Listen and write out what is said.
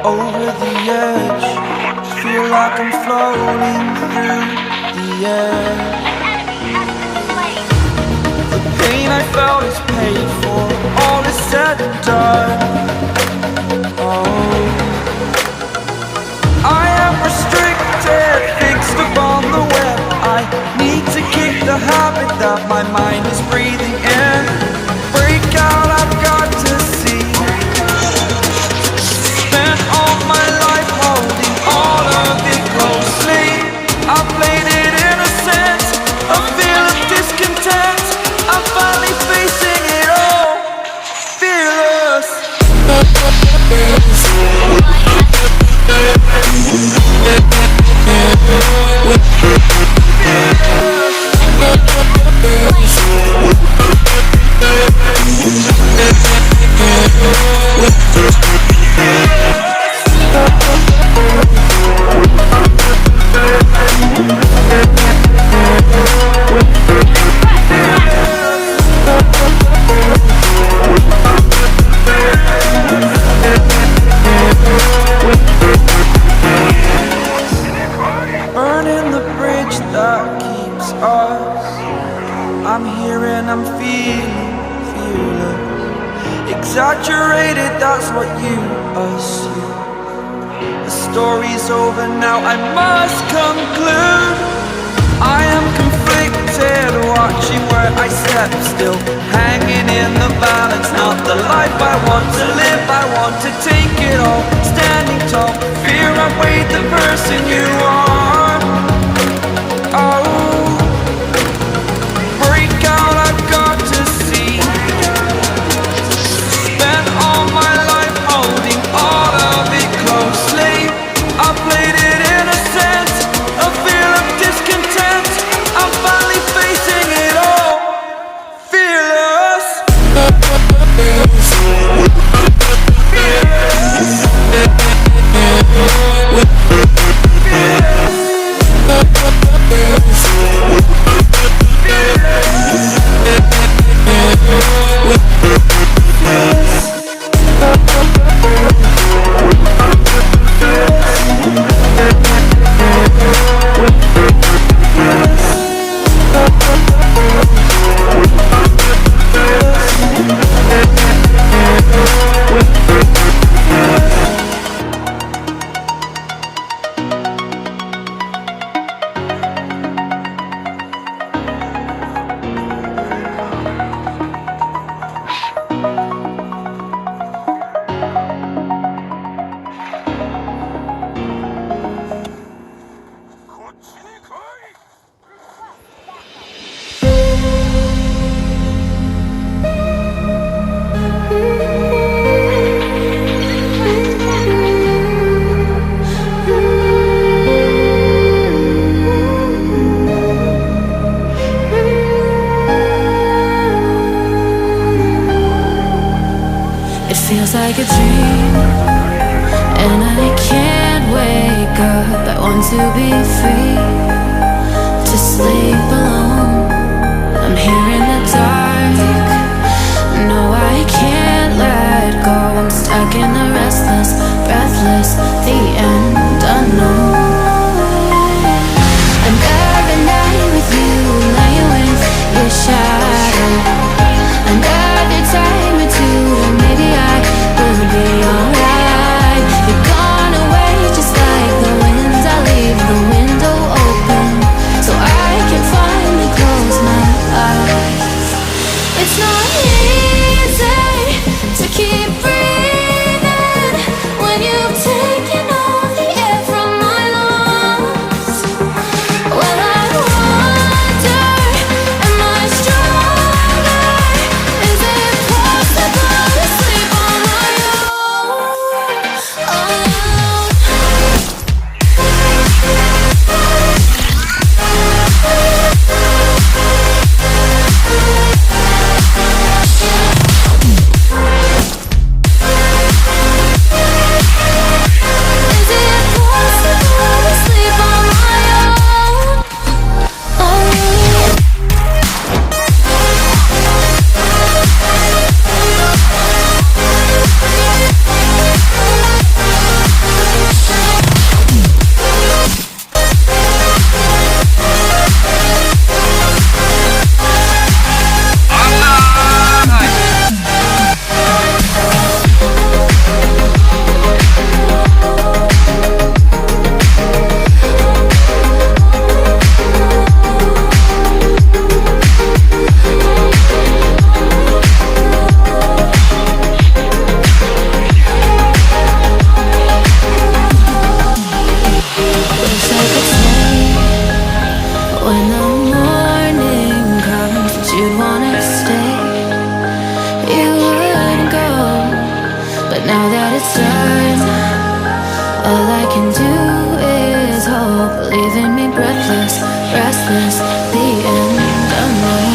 Over the edge, feel like I'm floating through the air. The pain I felt is paid for, all is said and done. Oh, I am restricted, fixed upon the web. I need to kick the habit that my mind is breathing in. Break out, I've got to see. Spent all my life holding all of it closely. I played it innocent, a feel of discontent. I'm finally facing it all, fearless. Burning the bridge that keeps us. I'm here and I'm feeling fearless. Exaggerated, that's what you assume. The story's over now, I must conclude. I am conflicted, watching where I step still, hanging in the balance. Not the life I want to live, I want to take it all. Standing tall, fear I weighed the person you are. Oh, break out, I've got to see. Spent all my life holding all of it closely. I played it innocent, a feel of discontent. I'm finally facing it all, fearless. Feels like a dream. and I can't wake up. I want to be free, to sleep alone. I'm here in the dark. No, I can't let go. I'm stuck in the restless, breathless, the end unknown. Another night with you, laying with your shadow. Another time or two, and maybe I will be alright. You're gone away just like the wind. I leave the window open so I can finally close my eyes. It's not easy to keep breathing when you've taken all the air from my lungs. Well, I wonder, am I stronger? Is it possible to sleep on my own? Alone. Is it possible to sleep on my own? Alone. Wish I could stay when the morning comes, but you'd wanna stay. You wouldn't go, but now that it's done, all I can do is hope, leaving me breathless, restless, the end unknown.